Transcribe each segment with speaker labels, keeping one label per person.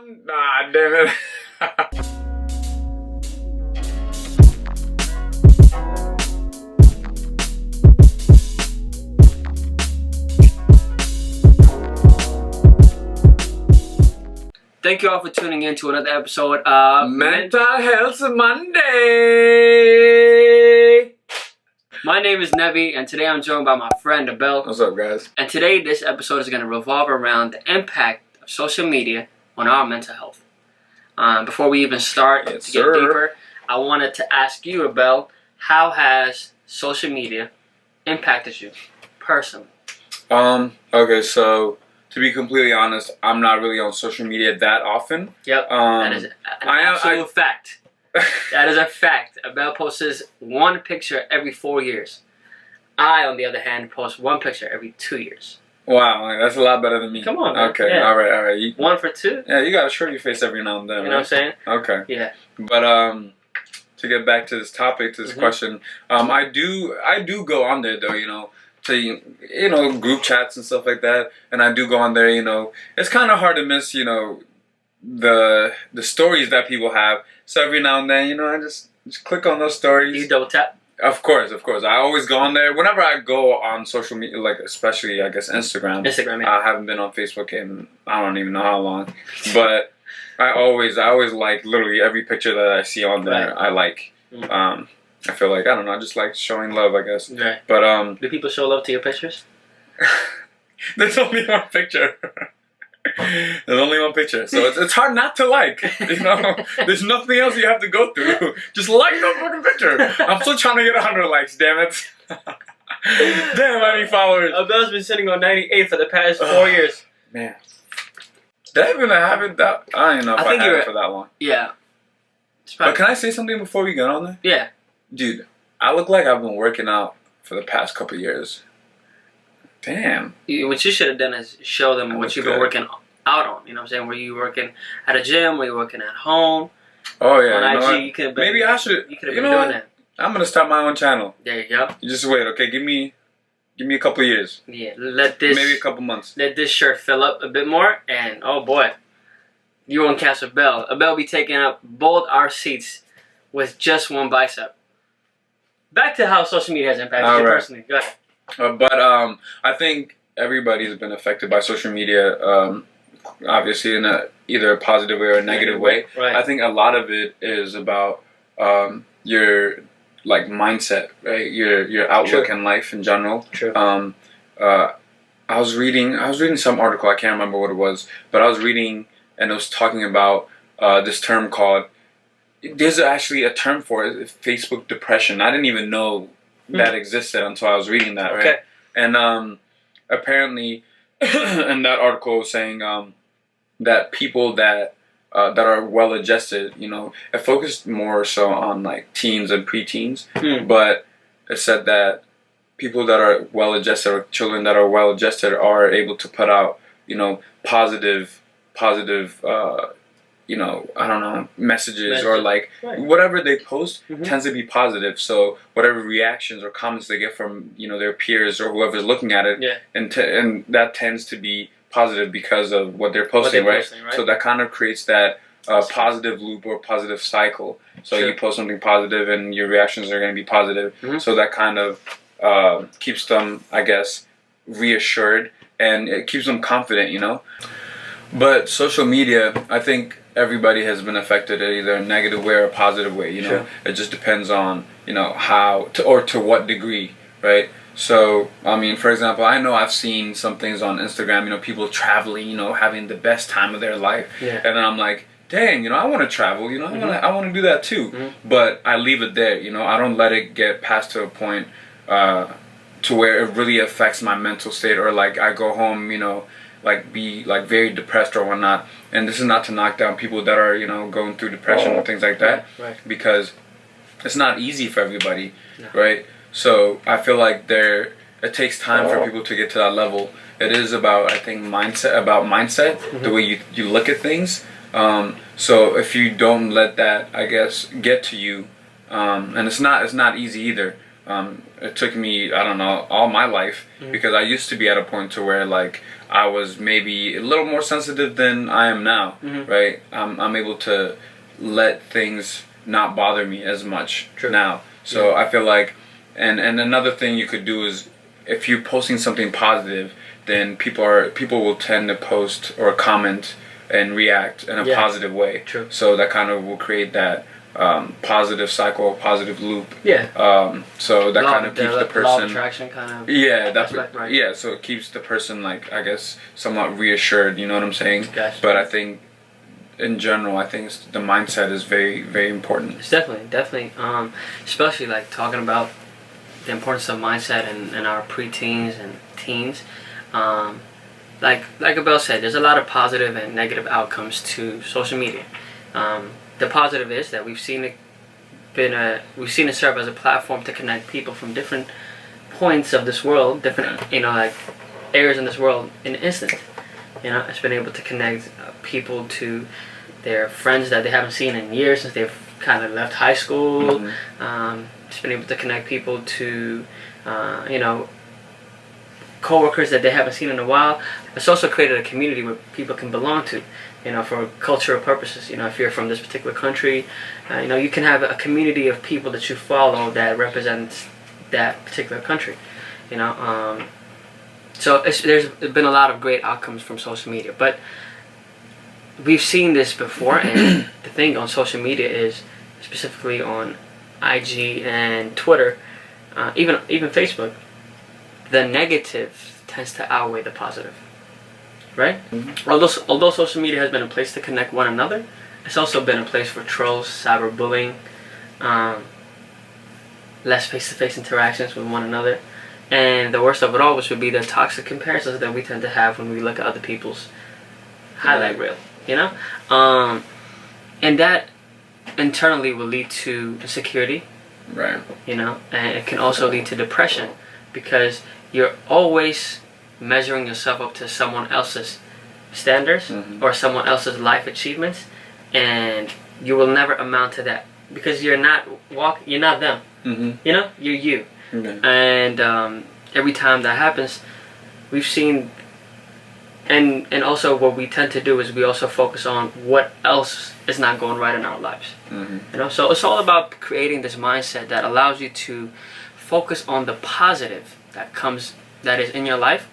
Speaker 1: Nah, damn it.
Speaker 2: Thank you all for tuning in to another episode of
Speaker 1: Mental Health Monday.
Speaker 2: My name is Nevi, and today I'm joined by my friend Abel.
Speaker 1: What's up, guys?
Speaker 2: And today, this episode is going to revolve around the impact of social media on our mental health. Before we even start to get deeper, I wanted to ask you, Abel, how has social media impacted you personally?
Speaker 1: Okay, so to be completely honest, I'm not really on social media that often.
Speaker 2: Yep, that is an absolute fact. That is a fact. Abel posts one picture every 4 years. I, on the other hand, post one picture every 2 years.
Speaker 1: Wow, that's a lot better than me.
Speaker 2: Come on, man.
Speaker 1: Okay,
Speaker 2: yeah.
Speaker 1: all right.
Speaker 2: 1 for 2?
Speaker 1: Yeah, you gotta show your face every now and then.
Speaker 2: You know what I'm saying?
Speaker 1: Okay.
Speaker 2: Yeah.
Speaker 1: But to get back to this topic, to this question, I do go on there though, to group chats and stuff like that, and I do go on there. It's kind of hard to miss, the stories that people have. So every now and then, I just click on those stories.
Speaker 2: You double tap?
Speaker 1: Of course. I always go on there. Whenever I go on social media, like especially, I guess, Instagram.
Speaker 2: Yeah.
Speaker 1: I haven't been on Facebook in I don't even know how long. But I always like literally every picture that I see on there, I like. I feel like, I don't know, I just like showing love, I guess.
Speaker 2: Right.
Speaker 1: But
Speaker 2: do people show love to your pictures?
Speaker 1: There's only one picture. There's only one picture, so it's hard not to like. There's nothing else you have to go through. Just like the fucking picture. I'm still trying to get 100 likes. Damn it! Damn, how many followers?
Speaker 2: Abel's been sitting on 98 for the past 4 years.
Speaker 1: Man, did I even have it that? I don't even know if I had it for that long.
Speaker 2: Yeah.
Speaker 1: But can I say something before we get on there?
Speaker 2: Yeah.
Speaker 1: Dude, I look like I've been working out for the past couple years. Damn.
Speaker 2: What you should have done is show them what you've been working out on. You know what I'm saying? Were you working at a gym? Were you working at home?
Speaker 1: Oh, yeah.
Speaker 2: On IG, you could have been.
Speaker 1: Maybe I should.
Speaker 2: You could have been doing that.
Speaker 1: I'm going to start my own channel.
Speaker 2: There you go.
Speaker 1: You just wait, okay? Give me a couple years.
Speaker 2: Yeah, maybe
Speaker 1: a couple months.
Speaker 2: Let this shirt fill up a bit more, and oh boy, you won't catch Abel. Abel be taking up both our seats with just one bicep. Back to how social media has impacted you personally. Go ahead.
Speaker 1: But I think everybody's been affected by social media, obviously in either a positive way or a negative way.
Speaker 2: Right.
Speaker 1: I think a lot of it is about your mindset, right? Your outlook in life in general.
Speaker 2: True.
Speaker 1: I was reading some article, I can't remember what it was, but I was reading and it was talking about this term called, there's actually a term for it, Facebook depression. I didn't even know that existed until I was reading that, right?
Speaker 2: Okay.
Speaker 1: And apparently in that article was saying that people that are well adjusted, it focused more so on like teens and preteens, but it said that people that are well adjusted or children that are well adjusted are able to put out, positive I don't know, messages or like whatever they post tends to be positive. So whatever reactions or comments they get from their peers or whoever's looking at it, and that tends to be positive because of what they're posting, right? So that kind of creates that positive loop or positive cycle. So you post something positive and your reactions are going to be positive. So that kind of keeps them, I guess, reassured, and it keeps them confident, But social media, I think everybody has been affected in either a negative way or a positive way. It just depends on how to what degree, right? So I mean, for example, I know I've seen some things on Instagram. People traveling, having the best time of their life, and then I'm like, dang, I want to travel. I want to do that too. But I leave it there. I don't let it get past to a point to where it really affects my mental state, or like I go home, be like very depressed or whatnot. And this is not to knock down people that are going through depression and things like that, because it's not easy for everybody, right? So I feel like it takes time for people to get to that level. It is about, I think, mindset, the way you look at things. So if you don't let that, I guess, get to you, and it's not easy either. It took me, I don't know, all my life, because I used to be at a point to where like I was maybe a little more sensitive than I am now, right? I'm able to let things not bother me as much now. So I feel like, and another thing you could do is, if you're posting something positive, then people will tend to post or comment and react in a positive way. So that kind of will create that positive cycle, positive loop. So that kind of keeps the person. Law of
Speaker 2: attraction kind of.
Speaker 1: That's right. Yeah, so it keeps the person, like, I guess, somewhat reassured. You know what I'm saying?
Speaker 2: Gotcha.
Speaker 1: But I think, in general, I think the mindset is very, very important.
Speaker 2: It's definitely, especially like talking about the importance of mindset in our preteens and teens. Like Abel said, there's a lot of positive and negative outcomes to social media. The positive is that we've seen it serve as a platform to connect people from different points of this world, different like areas in this world in an instant. It's been able to connect people to their friends that they haven't seen in years since they've kind of left high school. It's been able to connect people to co-workers that they haven't seen in a while. It's also created a community where people can belong to, for cultural purposes. If you're from this particular country, you can have a community of people that you follow that represents that particular country. So there's been a lot of great outcomes from social media, but we've seen this before, and the thing on social media is, specifically on IG and Twitter, even Facebook, the negative tends to outweigh the positive, right? Although social media has been a place to connect one another, it's also been a place for trolls, cyberbullying, less face-to-face interactions with one another, and the worst of it all, which would be the toxic comparisons that we tend to have when we look at other people's highlight reel, and that internally will lead to insecurity,
Speaker 1: right?
Speaker 2: And it can also lead to depression, because you're always measuring yourself up to someone else's standards or someone else's life achievements, and you will never amount to that, because you're not them. You're you. And every time that happens, we've seen, and also what we tend to do is we also focus on what else is not going right in our lives. So it's all about creating this mindset that allows you to focus on the positive that is in your life,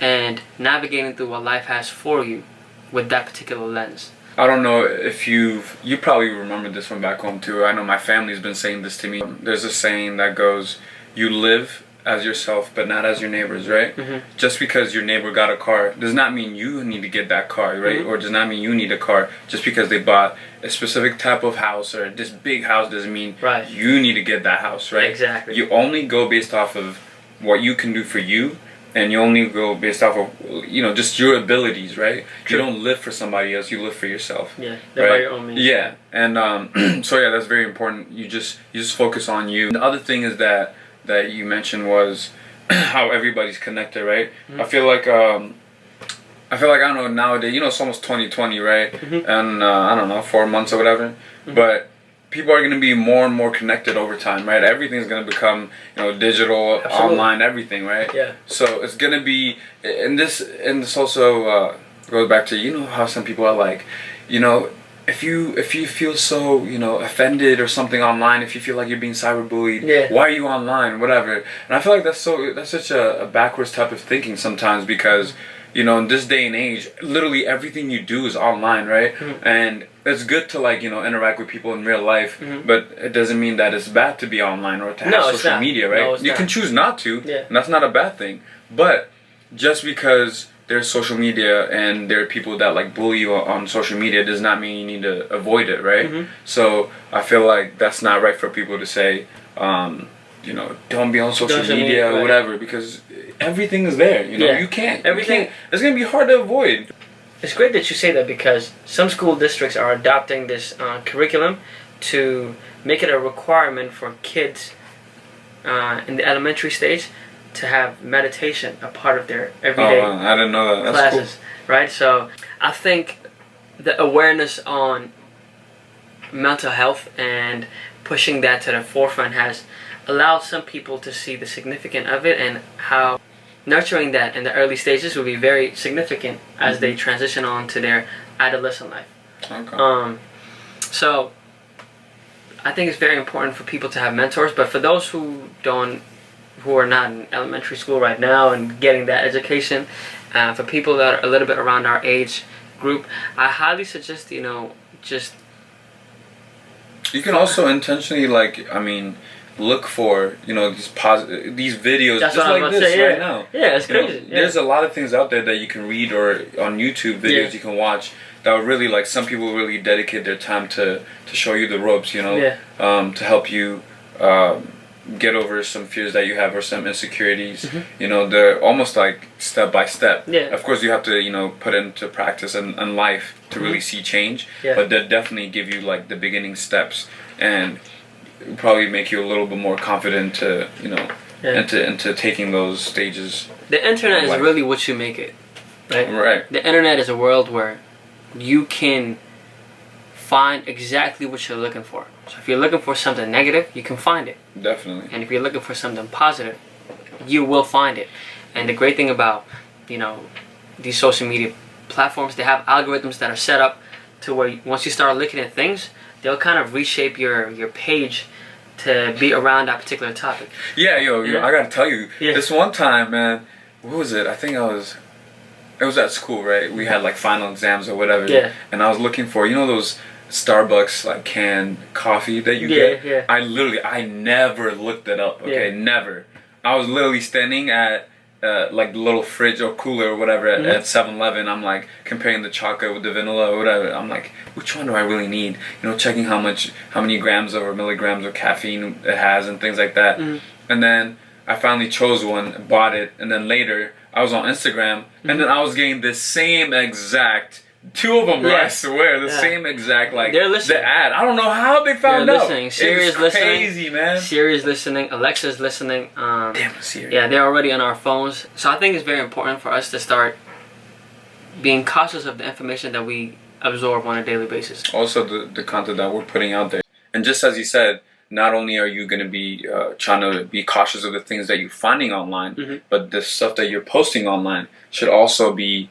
Speaker 2: and navigating through what life has for you with that particular lens.
Speaker 1: I don't know if you probably remember this from back home too. I know my family's been saying this to me. There's a saying that goes, you live as yourself but not as your neighbors, right? Just because your neighbor got a car does not mean you need to get that car, right? Or does not mean you need a car. Just because they bought a specific type of house or this big house doesn't mean you need to get that house, right?
Speaker 2: Exactly.
Speaker 1: You only go based off of what you can do for you, and you only go based off of just your abilities, right? You don't live for somebody else, you live for yourself.
Speaker 2: Live by your own means.
Speaker 1: And so that's very important. You just focus on you. The other thing is that you mentioned was how everybody's connected, right? I feel like I don't know, nowadays, it's almost 2020, right? And I don't know, 4 months or whatever, but people are going to be more and more connected over time, right? Everything's going to become, digital, online, everything, right? So it's going to be, and this also goes back to, how some people are like, if you feel so, offended or something online, if you feel like you're being cyberbullied, why are you online, whatever. And I feel like that's such a backwards type of thinking sometimes, because in this day and age, literally everything you do is online, right? And it's good to interact with people in real life, but it doesn't mean that it's bad to be online or to have social media, right? You can choose not to, and that's not a bad thing. But just because there's social media and there are people that bully you on social media does not mean you need to avoid it, right? So I feel like that's not right for people to say, don't be on social media or whatever, because everything is there. You can't. Everything. It's gonna be hard to avoid.
Speaker 2: It's great that you say that, because some school districts are adopting this curriculum to make it a requirement for kids in the elementary stage to have meditation a part of their everyday
Speaker 1: I didn't know that. That's
Speaker 2: classes, cool. Right? So I think the awareness on mental health and pushing that to the forefront has allow some people to see the significance of it and how nurturing that in the early stages will be very significant as they transition on to their adolescent life.
Speaker 1: Okay.
Speaker 2: So I think it's very important for people to have mentors, but for those who are not in elementary school right now and getting that education, for people that are a little bit around our age group, I highly suggest, just...
Speaker 1: You can also intentionally, look for, these videos.
Speaker 2: That's
Speaker 1: just
Speaker 2: what
Speaker 1: like
Speaker 2: I was
Speaker 1: this
Speaker 2: say,
Speaker 1: right now.
Speaker 2: Yeah, it's crazy.
Speaker 1: There's a lot of things out there that you can read or on YouTube videos you can watch that are really, some people really dedicate their time to show you the ropes, to help you get over some fears that you have or some insecurities. They're almost like step by step. Of course, you have to put into practice and life to really see change, but they definitely give you the beginning steps and probably make you a little bit more confident to into taking those stages.
Speaker 2: The internet is really what you make it,
Speaker 1: right?
Speaker 2: The internet is a world where you can find exactly what you're looking for. So if you're looking for something negative, you can find it.
Speaker 1: Definitely.
Speaker 2: And if you're looking for something positive, you will find it. And the great thing about, these social media platforms, they have algorithms that are set up to where once you start looking at things, they'll kind of reshape your page to be around that particular topic.
Speaker 1: Yeah, I gotta tell you, this one time, man, what was it? I think it was at school, right? We had final exams or whatever.
Speaker 2: Yeah.
Speaker 1: And I was looking for, those Starbucks canned coffee that you get.
Speaker 2: Yeah.
Speaker 1: I never looked it up. Okay, never. I was literally standing at the little fridge or cooler or whatever at 7-Eleven. I'm comparing the chocolate with the vanilla or whatever. I'm which one do I really need? Checking how many grams or milligrams of caffeine it has and things like that. And then I finally chose one, bought it, and then later I was on Instagram and then I was getting the same exact. Two of them, I swear, the same exact
Speaker 2: they're listening.
Speaker 1: The ad. I don't know how they found out.
Speaker 2: Listening. Siri's listening.
Speaker 1: Crazy, man.
Speaker 2: Siri's listening. Alexa's listening.
Speaker 1: Damn Siri.
Speaker 2: Yeah, they're already on our phones. So I think it's very important for us to start being cautious of the information that we absorb on a daily basis.
Speaker 1: Also, the content that we're putting out there, and just as you said, not only are you going to be trying to be cautious of the things that you're finding online, but the stuff that you're posting online should also be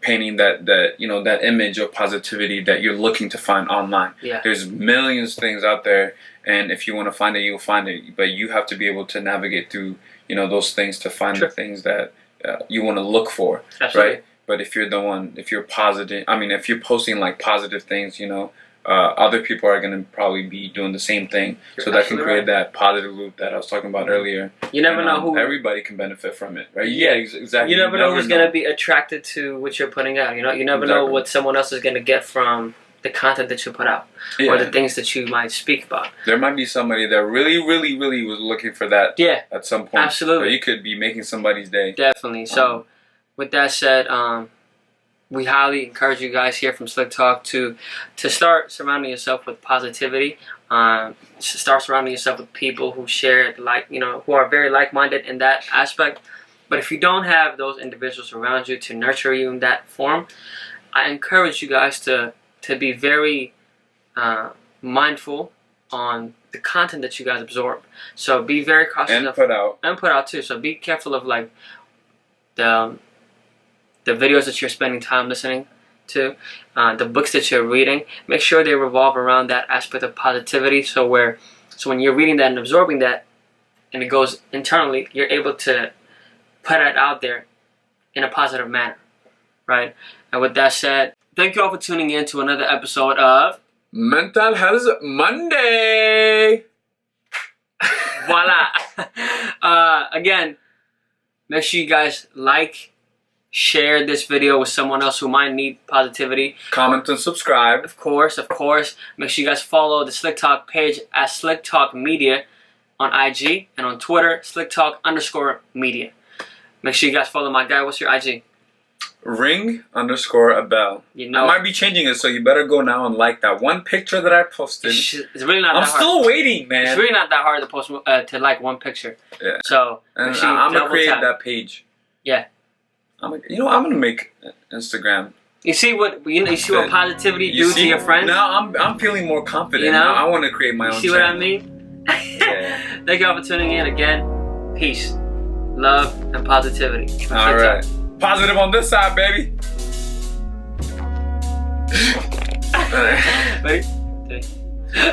Speaker 1: painting that image of positivity that you're looking to find online. There's millions of things out there, and if you want to find it, you'll find it. But you have to be able to navigate through those things to find the things that you want to look for.
Speaker 2: Absolutely.
Speaker 1: Right? But if you're positive, if you're posting positive things, other people are going to probably be doing the same thing. So that can create that positive loop that I was talking about earlier.
Speaker 2: You never know who...
Speaker 1: Everybody can benefit from it, right? Yeah, exactly.
Speaker 2: You never know who's going to be attracted to what you're putting out. You never know what someone else is going to get from the content that you put out or the things that you might speak about.
Speaker 1: There might be somebody that really, really, really was looking for that at some point.
Speaker 2: Absolutely.
Speaker 1: Or you could be making somebody's day.
Speaker 2: Definitely. So, with that said, we highly encourage you guys here from SlickTalk to start surrounding yourself with positivity. Start surrounding yourself with people who share who are very like-minded in that aspect. But if you don't have those individuals around you to nurture you in that form, I encourage you guys to be very mindful on the content that you guys absorb. So be very cautious
Speaker 1: and put out
Speaker 2: too. So be careful of the videos that you're spending time listening to, the books that you're reading. Make sure they revolve around that aspect of positivity. So when you're reading that and absorbing that, and it goes internally, you're able to put it out there in a positive manner, right? And with that said, thank you all for tuning in to another episode of
Speaker 1: Mental Health Monday.
Speaker 2: Voila. Again, make sure you guys share this video with someone else who might need positivity.
Speaker 1: Comment and subscribe.
Speaker 2: Of course. Make sure you guys follow the SlickTalk page at SlickTalk Media on IG and on Twitter, SlickTalk_media. Make sure you guys follow my guy. What's your IG?
Speaker 1: ring_a_bell. I might be changing it, so you better go now and like that one picture that I posted.
Speaker 2: It's really not that hard.
Speaker 1: I'm still waiting, man.
Speaker 2: It's really not that hard to post to like one picture.
Speaker 1: Yeah.
Speaker 2: So
Speaker 1: and I'm gonna create that page.
Speaker 2: Yeah.
Speaker 1: I'm gonna make Instagram
Speaker 2: You see what positivity do to your friends?
Speaker 1: Now I'm feeling more confident.
Speaker 2: You know?
Speaker 1: Now I want to create my own.
Speaker 2: You see what I mean? Yeah. Thank y'all for tuning in again. Peace, love, and positivity.
Speaker 1: All right, positive on this side, baby. Ready? 3.